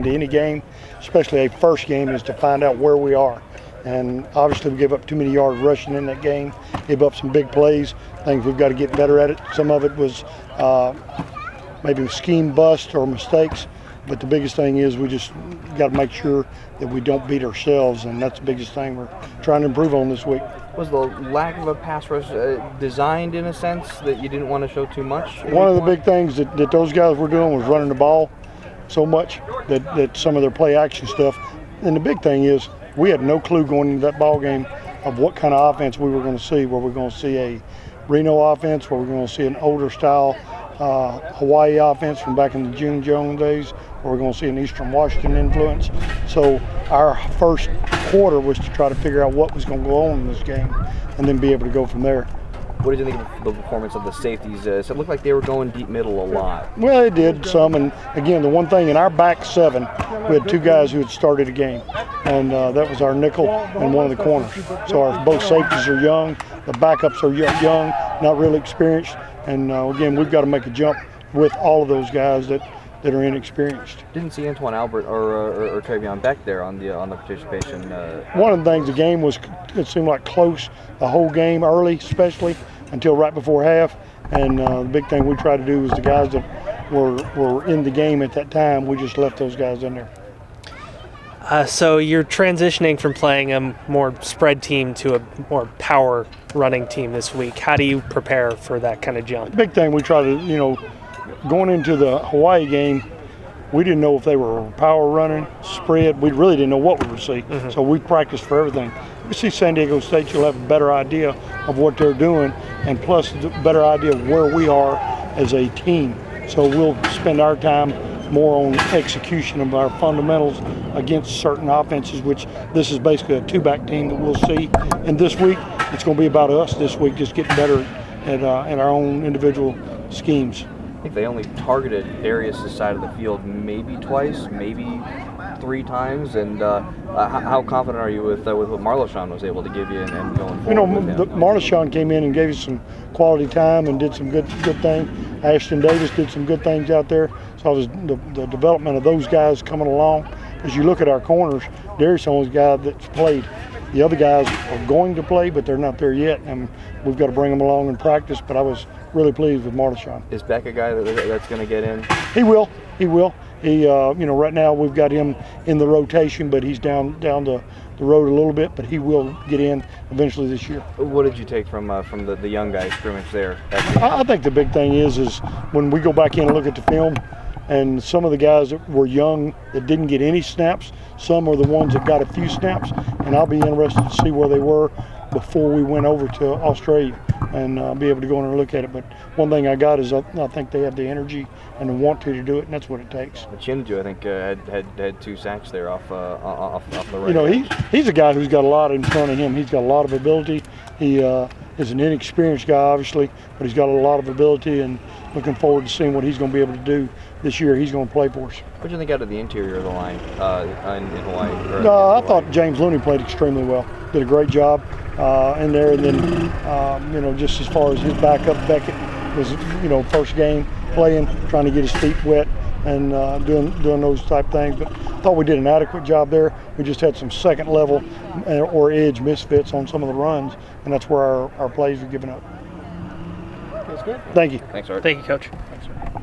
into any game, especially a first game, is to find out where we are. And obviously we gave up too many yards rushing in that game, gave up some big plays, things we've got to get better at it. Some of it was maybe scheme bust or mistakes, but the biggest thing is we just got to make sure that we don't beat ourselves, and that's the biggest thing we're trying to improve on this week. Was the lack of a pass rush designed in a sense that you didn't want to show too much? One of the big things that those guys were doing was running the ball so much that some of their play action stuff, and the big thing is we had no clue going into that ball game of what kind of offense we were going to see. Were we going to see a Reno offense? Were we going to see an older style Hawaii offense from back in the June Jones days? Or we're going to see an Eastern Washington influence? So our first quarter was to try to figure out what was going to go on in this game and then be able to go from there. What did you think of the performance of the safeties? So it looked like they were going deep middle a lot. Well, they did some, and again, the one thing in our back seven, we had two guys who had started a game, and that was our nickel and one of the corners. So our both safeties are young, the backups are young, not really experienced, and again, we've got to make a jump with all of those guys that are inexperienced. Didn't see Antoine Albert or Travion Beck there on the participation. One of the things, the game was, it seemed like close the whole game early, especially until right before half. And the big thing we tried to do was the guys that were in the game at that time, we just left those guys in there. So you're transitioning from playing a more spread team to a more power running team this week. How do you prepare for that kind of jump? Big thing we try to, going into the Hawaii game, we didn't know if they were power running, spread. We really didn't know what we would see. Mm-hmm. So we practiced for everything. We see San Diego State, you'll have a better idea of what they're doing, and plus a better idea of where we are as a team. So we'll spend our time more on execution of our fundamentals against certain offenses, which this is basically a two-back team that we'll see. And this week, it's going to be about us this week, just getting better at our own individual schemes. I think they only targeted Darius' side of the field maybe twice, maybe 3 times. And how confident are you with what Marleshon was able to give you and going forward? Marleshon came in and gave us some quality time and did some good things. Ashton Davis did some good things out there. So it was the development of those guys coming along. As you look at our corners, Darius is the only guy that's played. The other guys are going to play, but they're not there yet, and we've got to bring them along in practice. But I was really pleased with Marleshon. Is Beck a guy that's going to get in? He will. He, right now we've got him in the rotation, but he's down the road a little bit. But he will get in eventually this year. What did you take from the young guy scrimmage there? I think the big thing is when we go back in and look at the film, and some of the guys that were young that didn't get any snaps, some are the ones that got a few snaps, and I'll be interested to see where they were before we went over to Australia and be able to go in and look at it. But one thing I got is I think they have the energy and the want to do it, and that's what it takes. Chinju, I think, had 2 sacks there off the right. He's a guy who's got a lot in front of him. He's got a lot of ability. He is an inexperienced guy, obviously, but he's got a lot of ability, and looking forward to seeing what he's going to be able to do this year. He's going to play for us. What do you think out of the interior of the line in Hawaii? I thought James Looney played extremely well. Did a great job in there, and then just as far as his backup, Beckett was first game playing, trying to get his feet wet and doing those type things. But I thought we did an adequate job there. We just had some second level or edge misfits on some of the runs, and that's where our plays were given up. That's good. Thank you. Thanks, Art. Thank you, Coach. Thanks, sir.